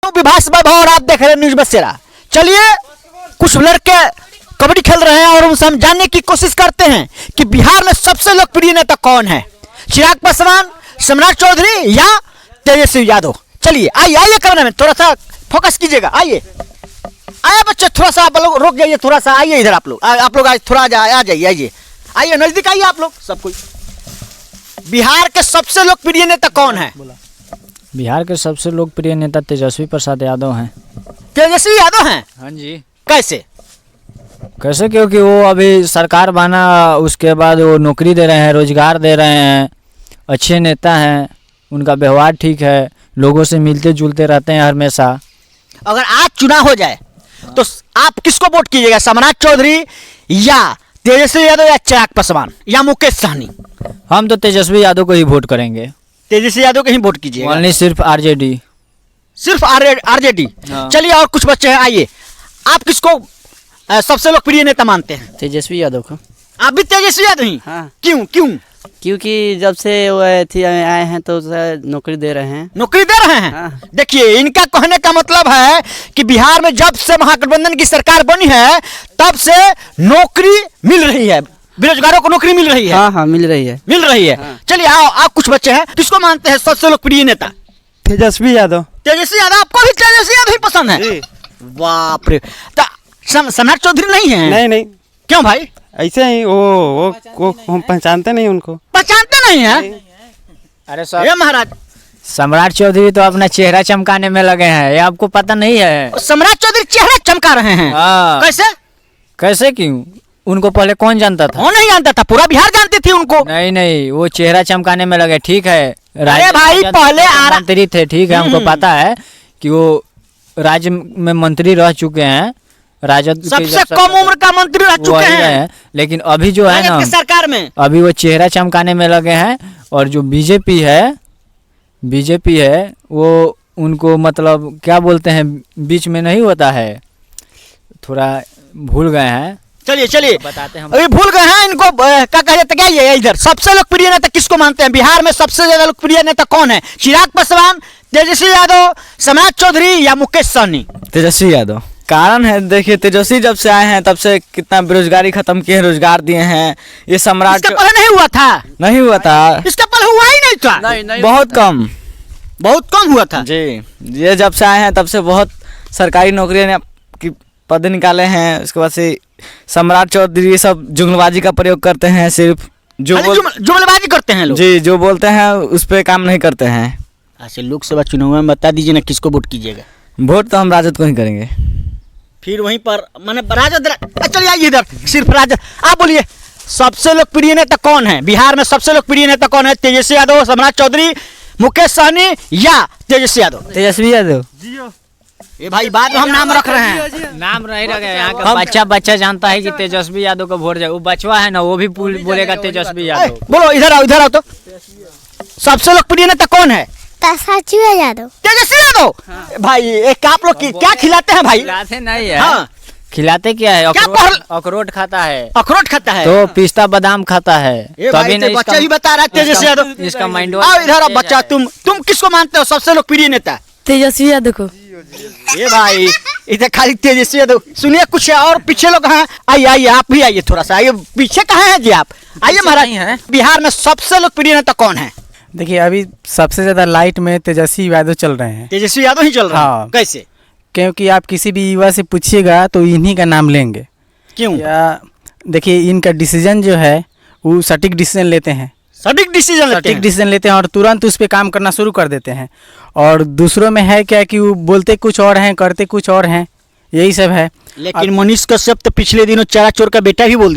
विभास वैभव और आप देख रहे हैं न्यूज बसेरा। चलिए कुछ लड़के कबड्डी खेल रहे हैं और उनसे हम जानने की कोशिश करते हैं कि बिहार में सबसे लोकप्रिय नेता कौन है, चिराग पासवान, सम्राट चौधरी या तेजस्वी यादव। चलिए आइए आइए कैमरा में थोड़ा सा फोकस कीजिएगा। आइए आइए बच्चे, थोड़ा सा आप लोग रुक जाइए, थोड़ा सा आइए इधर। आप लोग आज थोड़ा आ जाइए, आइए आइए नजदीक आइए आप लोग सब कोई। बिहार के सबसे लोकप्रिय नेता कौन है? बिहार के सबसे लोकप्रिय नेता तेजस्वी प्रसाद यादव हैं। तेजस्वी यादव हैं? हाँ जी। कैसे? क्योंकि वो अभी सरकार बना, उसके बाद वो नौकरी दे रहे हैं, रोजगार दे रहे हैं, अच्छे नेता हैं, उनका व्यवहार ठीक है, लोगों से मिलते जुलते रहते हैं हमेशा। अगर आज चुनाव हो जाए तो आप किसको वोट कीजिएगा, सम्राट चौधरी या तेजस्वी यादव या चिराग पासवान या मुकेश सहनी? हम तो तेजस्वी यादव को ही वोट करेंगे। तेजस्वी यादव को ही वोट कीजिएगा? ओनली सिर्फ आरजेडी। सिर्फ आरजेडी? हाँ। चलिए और कुछ बच्चे हैं, आइए। आप किसको सबसे लोकप्रिय नेता मानते हैं? तेजस्वी यादव को। आप भी तेजस्वी यादव ही? हाँ। क्यों क्यों? क्योंकि जब से वो आए हैं तो नौकरी दे रहे हैं। नौकरी दे रहे हैं? हाँ। देखिए इनका कहने का मतलब है कि बिहार में जब से महागठबंधन की सरकार बनी है तब से नौकरी मिल रही है, बेरोजगारों को नौकरी मिल रही है। हाँ हाँ मिल रही है। मिल रही है। हाँ। चलिए आओ, आप कुछ बच्चे हैं, किसको मानते हैं सबसे लोकप्रिय नेता? तेजस्वी यादव। तेजस्वी यादव? आपको भी तेजस्वी यादव ही पसंद है? बाप रे। तो सम्राट चौधरी नहीं है? नहीं क्यों भाई? ऐसे ही वो हम पहचानते नहीं उनको। पहचानते नहीं है? अरे सर, ये महाराज सम्राट चौधरी तो अपना चेहरा चमकाने में लगे हैं, ये आपको पता नहीं है? सम्राट चौधरी चेहरा चमका रहे हैं? हाँ। कैसे? कैसे क्यों? उनको पहले कौन जानता था? वो नहीं जानता था, पूरा बिहार जानती थी उनको। नहीं, वो चेहरा चमकाने में लगे। ठीक है, अरे भाई पहले मंत्री थे, ठीक है, हमको पता है कि वो राज्य में मंत्री रह चुके हैं, राजद सबसे कम उम्र का मंत्री रह चुके हैं। लेकिन अभी जो है ना सरकार में अभी वो चेहरा चमकाने में लगे हैं। और जो बीजेपी है वो उनको मतलब क्या बोलते हैं, बीच में नहीं होता है, थोड़ा भूल गए हैं। चलिए बताते हैं हम। अभी भूल गए हैं इनको। क्या कह जाते क्या ये इधर सबसे लोकप्रिय नेता किसको मानते हैं? बिहार में सबसे ज्यादा लोकप्रिय नेता कौन है? चिराग पासवान, तेजस्वी यादव, सम्राट चौधरी या मुकेश सहनी? तेजस्वी यादव। कारण है, देखिए तेजस्वी जब से आए हैं तब से कितना बेरोजगारी खत्म किए, रोजगार दिए हैं। ये सम्राट इसका पहले नहीं हुआ था? नहीं हुआ था, इसका पहले हुआ ही नहीं था। बहुत कम हुआ था जी। ये जब से आए हैं तब से बहुत सरकारी नौकरी ने की पद निकाले हैं। उसके बाद से सम्राट चौधरी ये सब जुगलबाजी का प्रयोग करते हैं, सिर्फ जुमलेबाजी करते हैं लोग जी, जो बोलते हैं उस पे काम नहीं करते हैं। अच्छा, लोकसभा चुनाव में बता दीजिए ना किसको वोट कीजिएगा? वोट तो हम राजद को ही करेंगे। फिर वहीं पर माने राजद। चलिए आइए इधर, सिर्फ राजद। आप बोलिए सबसे लोकप्रिय नेता कौन है बिहार में? सबसे लोकप्रिय नेता कौन है? तेजस्वी यादव, सम्राट चौधरी, मुकेश सहनी या तेजस्वी यादव? तेजस्वी यादव। ये भाई बाद में हम नाम रख रहे हैं। नाम नहीं रखे, यहाँ का बच्चा जानता है कि तेजस्वी यादव को वोट जाए। वो बचवा है ना, वो भी बोलेगा तेजस्वी यादव। बोलो इधर आओ तो। सबसे लोकप्रिय नेता कौन है? तेजस्वी यादव। तेजस्वी यादव? भाई एक आप लोग क्या खिलाते हैं भाई? खिलाते नहीं है। हाँ। खिलाते क्या है? अखरोट खाता है। अखरोट खाता है तो पिस्ता बादाम खाता है। तभी नहीं बच्चा भी बता रहा है तेजस्वी यादव। इसका माइंड। आओ इधर अब बच्चा, तुम किसको मानते हो सबसे लोकप्रिय नेता? तेजस्वी यादव को। ये भाई इधर खाली तेजस्वी यादव। सुनिए कुछ और पीछे लोग हैं, आइए आप भी आइए, थोड़ा सा आइए। पीछे कहाँ हैं जी आप? आइए महाराज। बिहार में सबसे लोकप्रिय नेता कौन है? देखिए अभी सबसे ज्यादा लाइट में तेजस्वी यादव चल रहे हैं। तेजस्वी यादव ही चल रहा है? हाँ। कैसे? क्योंकि आप किसी भी युवा से पूछिएगा तो इन्हीं का नाम लेंगे। क्यों? या देखिए इनका डिसीजन जो है वो सटीक डिसीजन लेते हैं। सटीक डिसीजन लेते हैं और तुरंत उस पर काम करना शुरू कर देते हैं। और दूसरों में है क्या कि वो बोलते कुछ और हैं, करते कुछ और हैं, यही सब है। लेकिन मनीष कश्यप तो पिछले दिनों चारा चोर का बेटा भी बोल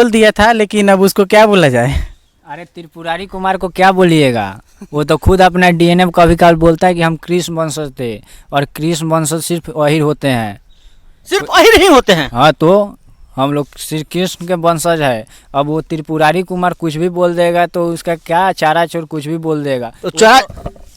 दिया था, लेकिन अब उसको क्या बोला जाए? अरे त्रिपुरारी कुमार को क्या बोलिएगा, वो तो खुद अपना डीएनए कभी कभी बोलता है कि हम कृष्ण वंशज थे, और कृष्ण वंशज सिर्फ अहिर होते हैं। सिर्फ अहिर ही होते हैं? हाँ, तो हम लोग श्री कृष्ण के वंशज है। अब वो त्रिपुरारी कुमार कुछ भी बोल देगा तो उसका क्या, चारा चोर कुछ भी बोल देगा तो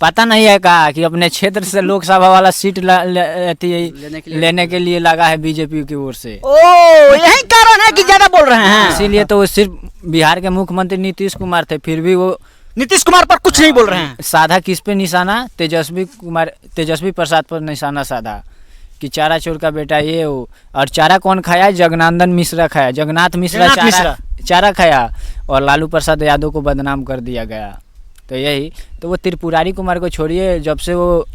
पता नहीं है कहा कि अपने क्षेत्र से लोकसभा वाला सीट लेने के लिए लगा है बीजेपी की ओर से। ओ यही कारण है कि ज्यादा बोल रहे हैं। इसीलिए तो वो सिर्फ बिहार के मुख्यमंत्री नीतीश कुमार थे, फिर भी वो नीतीश कुमार पर कुछ नहीं बोल रहे हैं। साधा किस पे निशाना? तेजस्वी प्रसाद पर निशाना साधा कि चारा चोर का बेटा ये वो। और चारा कौन खाया? जगनंदन मिश्रा खाया, जगन्नाथ मिश्रा चारा खाया और लालू प्रसाद यादव को बदनाम कर दिया गया। तो यही तो वो त्रिपुरारी कुमार को छोड़िए, जब से वो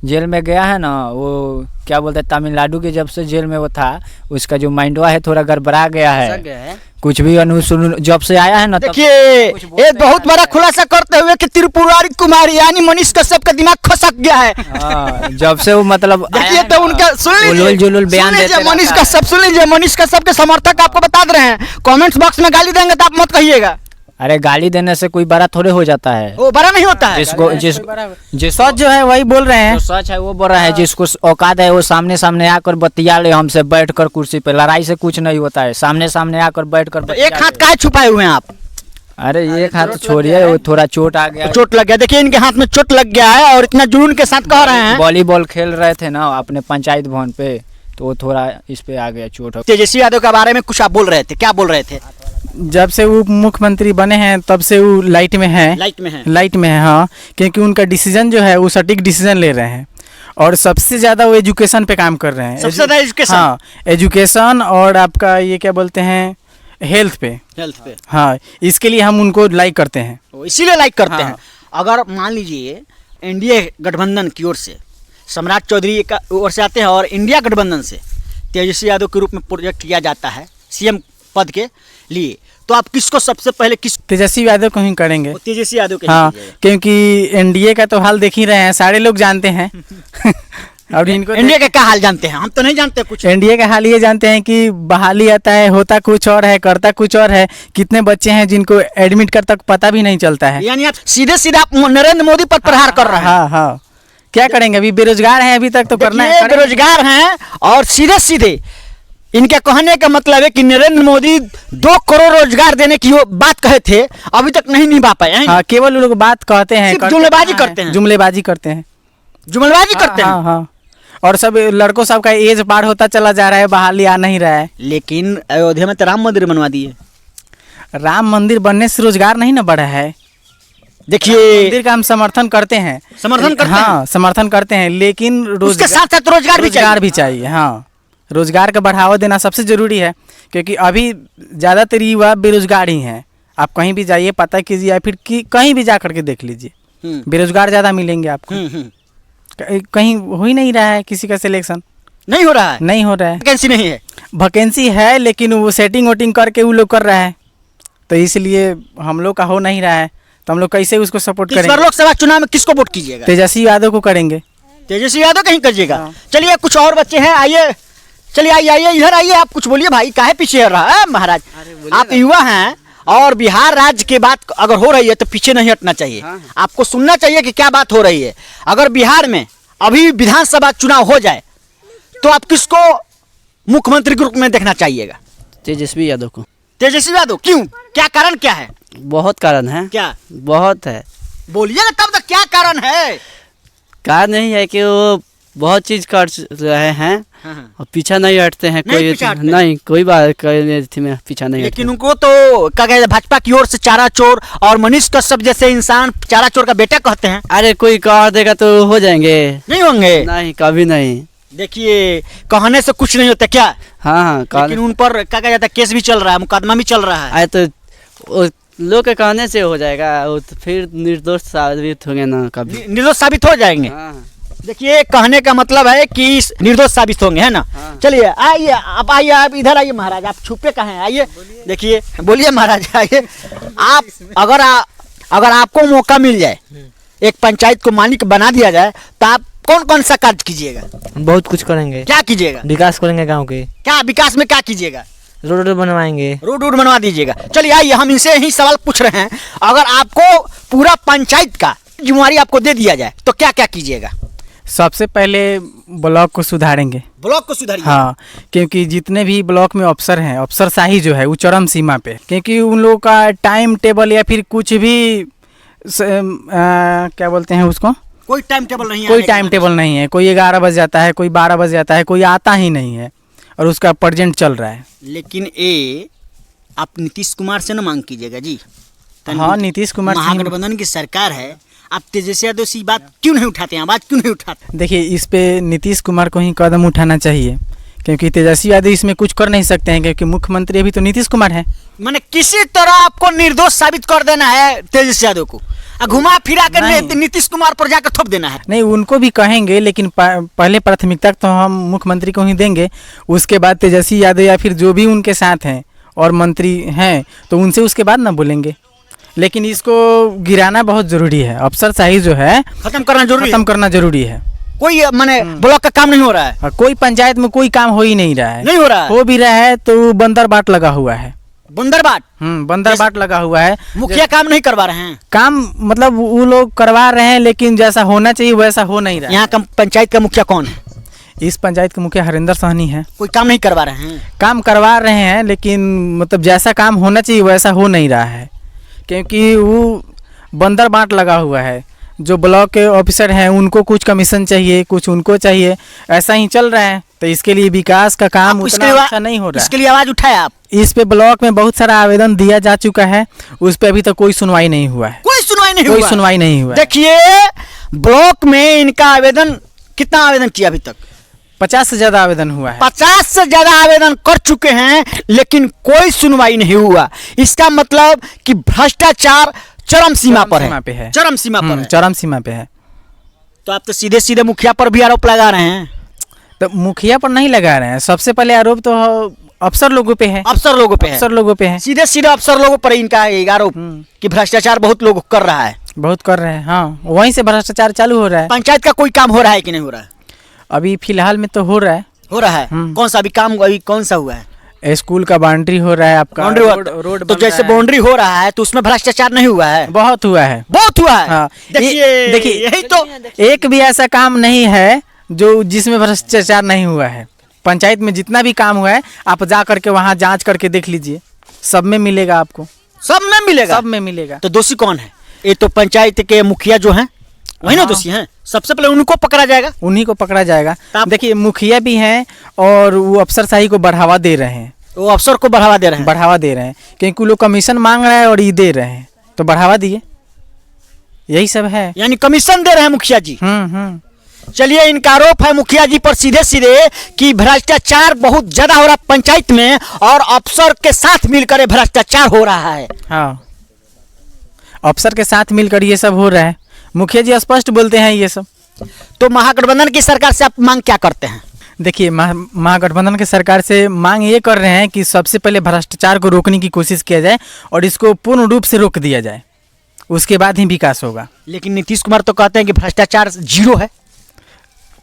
जेल में गया है ना, वो क्या बोलते हैं तमिलनाडु के, जब से जेल में वो था उसका जो माइंडवा है थोड़ा गड़बड़ा गया है। कुछ भी अनुसुन जब से आया है ना, देखिए एक बहुत बड़ा खुलासा करते हुए कि त्रिपुरारी कुमार यानी मनीष कश्यप का दिमाग खसक गया है। जब से वो मतलब देखिए तो उनका सुन लीजिए, बयान देते मनीष कश्यप सुन लीजिए, मनीष कश्यप के समर्थक आपको बता दे रहे हैं, कमेंट्स बॉक्स में गाली देंगे तो आप मत कहिएगा। अरे गाली देने से कोई बड़ा थोड़े हो जाता है, वो बड़ा नहीं होता है। जिस सच जो है वही बोल रहे हैं, जो सच है वो बोल रहा है। जिसको औकात है वो सामने सामने आकर बतिया ले हमसे, बैठकर कुर्सी पे। लड़ाई से कुछ नहीं होता है, सामने सामने आकर बैठकर तो एक हाथ काहे छुपाए हुए हैं आप? अरे एक हाथ छोड़िए, वो थोड़ा चोट आ गया, चोट लग गया। देखिए इनके हाथ में चोट लग गया है और इतना जुनून के साथ कह रहे हैं। वॉलीबॉल खेल रहे थे ना अपने पंचायत भवन पे, तो वो थोड़ा इस पे आ गया चोट। तेजस्वी यादव के बारे में कुछ आप बोल रहे थे, क्या बोल रहे थे? जब से वो मुख्यमंत्री बने हैं तब से वो लाइट में है, लाइट में है। हाँ, क्योंकि उनका डिसीजन जो है वो सटीक डिसीजन ले रहे हैं और सबसे ज़्यादा वो एजुकेशन पे काम कर रहे हैं। सबसे ज़्यादा एजुकेशन? हाँ, एजुकेशन और आपका ये क्या बोलते हैं हेल्थ पे। हाँ, इसके लिए हम उनको लाइक करते हैं, इसीलिए लाइक करते हैं। अगर मान लीजिए एनडीए गठबंधन की ओर से सम्राट चौधरी का ओर से आते हैं और इंडिया गठबंधन से तेजस्वी यादव के रूप में प्रोजेक्ट किया जाता है सीएम पद के लिए, तो आप किसको सबसे पहले तेजस्वी यादव को ही करेंगे। तेजस्वी यादव के हाँ, क्योंकि एनडीए का तो हाल देख ही रहे हैं, सारे लोग जानते हैं। और इनको एनडीए का क्या हाल जानते हैं? हम तो नहीं जानते कुछ। एनडीए का हाल ये जानते हैं कि बहाली आता है, होता कुछ और है, करता कुछ और है। कितने बच्चे हैं जिनको एडमिट कर तक पता भी नहीं चलता है। यानी आप सीधे सीधे आप नरेंद्र मोदी पर प्रहार कर रहे हैं। हाँ हाँ, क्या करेंगे? अभी बेरोजगार हैं, अभी तक तो करना है। बेरोजगार हैं और सीधे सीधे इनके कहने का मतलब है कि नरेंद्र मोदी 2 करोड़ रोजगार देने की बात कहे थे, अभी तक नहीं निभा पाए। हाँ, केवल लोग बात कहते हैं, जुमलेबाजी करते हैं, जुमलेबाजी करते हैं, जुमलेबाजी करते हैं। हाँ, और सब लड़कों सब का एज पार होता चला जा रहा है, बहाली आ नहीं रहा है। लेकिन अयोध्या में तो राम मंदिर बनवा दिए। राम मंदिर बनने से रोजगार नहीं ना बढ़ा है। देखिए मंदिर का हम समर्थन करते हैं, हाँ समर्थन करते हैं, लेकिन उसके साथ साथ रोजगार भी चाहिए। हाँ, रोजगार का बढ़ावा देना सबसे जरूरी है, क्योंकि अभी ज़्यादातर युवा बेरोजगार ही हैं। आप कहीं भी जाइए, पता कीजिए, या फिर कहीं भी जा करके देख लीजिए, बेरोजगार ज़्यादा मिलेंगे आपको। कहीं हो ही नहीं रहा है, किसी का सिलेक्शन नहीं हो रहा है, वैकेंसी नहीं है। वैकेंसी है लेकिन वो सेटिंग वोटिंग करके वो लोग कर रहा है, तो इसलिए हम लोग का हो नहीं रहा है। तो हम लोग कैसे उसको सपोर्ट करेंगे? लोकसभा चुनाव में किसको वोट कीजिएगा? तेजस्वी यादव को करेंगे। तेजस्वी यादव कहीं करिएगा। चलिए कुछ और बच्चे हैं, आइए, चलिए आइए इधर आइए। आप कुछ बोलिए भाई, काहे पीछे हो रहा है महाराज? आप युवा हैं और बिहार राज्य की बात अगर हो रही है तो पीछे नहीं हटना चाहिए। आपको सुनना चाहिए कि क्या बात हो रही है। अगर बिहार में अभी विधानसभा चुनाव हो जाए तो आप किसको मुख्यमंत्री के रूप में देखना चाहिएगा? तेजस्वी यादव को। तेजस्वी यादव क्यों? क्या कारण क्या है? बहुत कारण है। क्या बहुत है? बोलिए ना तब तक, क्या कारण है? कारण नहीं है कि वो बहुत चीज कर रहे हैं और पीछा नहीं हटते हैं। कोई बात में पीछा नहीं। लेकिन उनको तो क्या कहते हैं, भाजपा की ओर से चारा चोर और मनीष कश्यप जैसे इंसान चारा चोर का बेटा कहते हैं। अरे कोई कह देगा तो हो जाएंगे? नहीं होंगे, नहीं कभी नहीं। देखिए कहने से कुछ नहीं होता क्या? हाँ, लेकिन उन पर क्या कहा जाता है, केस भी चल रहा है, मुकदमा भी चल रहा है। तो लोग के कहने से हो जाएगा, तो फिर निर्दोष साबित होंगे ना, कभी निर्दोष साबित हो जाएंगे। देखिए कहने का मतलब है कि निर्दोष साबित होंगे, है ना? चलिए आइए, आप आइए, आप इधर आइए महाराज, आप छुपे कहाँ हैं? आइए, देखिए, बोलिए महाराज, आइए। आप अगर आपको मौका मिल जाए, एक पंचायत को मालिक बना दिया जाए, तो आप कौन कौन सा कार्य कीजिएगा? बहुत कुछ करेंगे। क्या कीजिएगा? विकास करेंगे गाँव के। क्या विकास में क्या कीजिएगा? रोड बनवाएंगे। रोड बनवा दीजिएगा। चलिए आइए, हम इनसे ही सवाल पूछ रहे हैं, अगर आपको पूरा पंचायत का जिम्मेवारी आपको दे दिया जाए तो क्या क्या कीजिएगा? सबसे पहले ब्लॉक को सुधारेंगे। ब्लॉक को सुधारिए। हाँ, क्योंकि जितने भी ब्लॉक में अफसर हैं, अफसरशाही जो है वो चरम सीमा पे, क्योंकि उन लोगों का टाइम टेबल या फिर कुछ भी क्या बोलते हैं उसको, कोई टाइम टेबल नहीं है। कोई टाइम टेबल नहीं है। कोई 11 बज जाता है, कोई 12 बज जाता है, कोई आता ही नहीं है और उसका प्रेजेंट चल रहा है। लेकिन ये आप नीतीश कुमार से ना मांग कीजिएगा जी, हाँ, नीतीश कुमार सिंह- महागठबंधन की सरकार है, आप तेजस्वी यादव से बात क्यों नहीं उठाते हैं, आवाज क्यों नहीं उठाते? देखिए, इस पे नीतीश कुमार को ही कदम उठाना चाहिए, क्योंकि तेजस्वी यादव इसमें कुछ कर नहीं सकते हैं, क्योंकि मुख्यमंत्री अभी तो नीतीश कुमार है। मैंने किसी तरह आपको निर्दोष साबित कर देना है तेजस्वी यादव को, घुमा फिरा कर नहीं। नीतीश कुमार पर जाकर थोप देना है। नहीं, उनको भी कहेंगे, लेकिन पहले प्राथमिकता तो हम मुख्यमंत्री को ही देंगे, उसके बाद तेजस्वी यादव या फिर जो भी उनके साथ हैं और मंत्री हैं तो उनसे उसके बाद ना बोलेंगे। लेकिन इसको गिराना बहुत ज़रूरी है, अफसरशाही जो है खत्म करना जरूरी खत्म करना जरूरी है। कोई माने ब्लॉक का काम नहीं हो रहा है, और कोई पंचायत में कोई काम हो ही नहीं रहा है, नहीं हो रहा है। हो भी रहा है तो बंदर बाट लगा हुआ है। बंदरबाट बंदर बाट लगा हुआ है। मुखिया काम नहीं करवा रहे हैं, काम मतलब वो लोग करवा रहे हैं, लेकिन जैसा होना चाहिए वैसा हो नहीं रहा है। यहाँ का पंचायत का मुखिया कौन है? इस पंचायत के मुखिया हरिंदर सहनी है। कोई काम नहीं करवा रहे हैं। काम करवा रहे हैं, लेकिन मतलब जैसा काम होना चाहिए वैसा हो नहीं रहा है, क्योंकि वो बंदर बाट लगा हुआ है। जो ब्लॉक के ऑफिसर हैं उनको कुछ कमीशन चाहिए, कुछ उनको चाहिए, ऐसा ही चल रहा है। तो इसके लिए विकास का काम उतना अच्छा नहीं हो रहा है। इसके लिए आवाज उठाए आप? इस पे ब्लॉक में बहुत सारा आवेदन दिया जा चुका है, उस पे अभी तक कोई सुनवाई नहीं हुआ है। कोई सुनवाई नहीं कोई हुआ। सुनवाई नहीं हुआ है। देखिए, ब्लॉक में इनका आवेदन, कितना आवेदन किया अभी तक? 50 से ज्यादा आवेदन हुआ है। 50 से ज्यादा आवेदन कर चुके हैं, लेकिन कोई सुनवाई नहीं हुआ। इसका मतलब कि भ्रष्टाचार चरम सीमा पर है, चरम सीमा पर है। चरम सीमा पे है। तो आप तो सीधे सीधे मुखिया पर भी आरोप लगा रहे हैं। तो मुखिया पर नहीं लगा रहे हैं, सबसे पहले आरोप तो अफसर लोगों पे है। अफसर लोगों पे है, अफसर लोगों पे है। सीधे सीधे अफसर लोगों पर इनका आरोप कि भ्रष्टाचार बहुत लोग कर रहा है। बहुत कर रहे हैं, हाँ, वहीं से भ्रष्टाचार चालू हो रहा है। पंचायत का कोई काम हो रहा है कि नहीं हो रहा है? अभी फिलहाल में तो हो रहा है। हो रहा है। कौन सा अभी काम अभी कौन सा हुआ है? स्कूल का बाउंड्री हो रहा है, आपका बाउंड्री रोड तो जैसे बाउंड्री हो रहा है तो उसमें भ्रष्टाचार नहीं हुआ है? बहुत हुआ है, बहुत हुआ है। हाँ। देखिए यही तो, एक भी ऐसा काम नहीं है जो जिसमें भ्रष्टाचार नहीं हुआ है। पंचायत में जितना भी काम हुआ है आप जा करके वहाँ जांच करके देख लीजिए, सब में मिलेगा आपको, सब में मिलेगा। सब में मिलेगा। तो दोषी कौन है? ये तो पंचायत के मुखिया जो हैं वही ना दोषी हैं। सबसे पहले उनको पकड़ा जाएगा, उन्हीं को पकड़ा जाएगा। आप- देखिए, मुखिया भी हैं और वो अफसरशाही को बढ़ावा दे रहे हैं, वो अफसर को बढ़ावा दे रहे हैं। क्योंकि वो लोग कमीशन मांग रहे हैं और ये दे रहे हैं, तो बढ़ावा दिए, यही सब है। यानी कमीशन दे रहे हैं मुखिया जी। चलिए, इनका आरोप है मुखिया जी पर सीधे सीधे कि भ्रष्टाचार बहुत ज्यादा हो रहा है पंचायत में, और अफसर के साथ मिलकर भ्रष्टाचार हो रहा है। हाँ, अफसर के साथ मिलकर ये सब हो रहा है। मुखिया जी स्पष्ट बोलते हैं ये सब। तो महागठबंधन की सरकार से आप मांग क्या करते हैं? देखिए, महागठबंधन की सरकार से मांग ये कर रहे हैं कि सबसे पहले भ्रष्टाचार को रोकने की कोशिश किया जाए और इसको पूर्ण रूप से रोक दिया जाए, उसके बाद ही विकास होगा। लेकिन नीतीश कुमार तो कहते हैं कि भ्रष्टाचार जीरो है।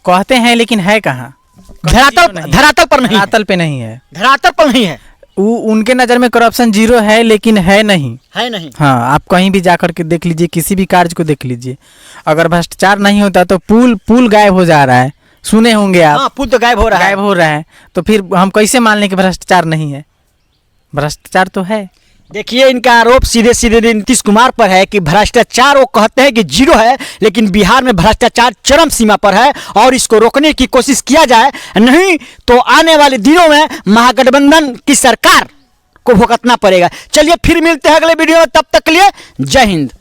कहते हैं, लेकिन है कहाँ? धरातल पर नहीं है। धरातल पे नहीं है। धरातल पर नहीं है। उनके नज़र में करप्शन जीरो है, लेकिन है नहीं। हाँ, आप कहीं भी जाकर के देख लीजिए, किसी भी कार्य को देख लीजिए, अगर भ्रष्टाचार नहीं होता तो पुल गायब हो जा रहा है, सुने होंगे आप। हाँ, पुल तो गायब हो रहा है। तो फिर हम कैसे मान लें कि भ्रष्टाचार नहीं है? भ्रष्टाचार तो है। देखिए, इनका आरोप सीधे सीधे नीतीश कुमार पर है कि भ्रष्टाचार, वो कहते हैं कि जीरो है, लेकिन बिहार में भ्रष्टाचार चरम सीमा पर है और इसको रोकने की कोशिश किया जाए, नहीं तो आने वाले दिनों में महागठबंधन की सरकार को भुगतना पड़ेगा। चलिए, फिर मिलते हैं अगले वीडियो में, तब तक के लिए जय हिंद।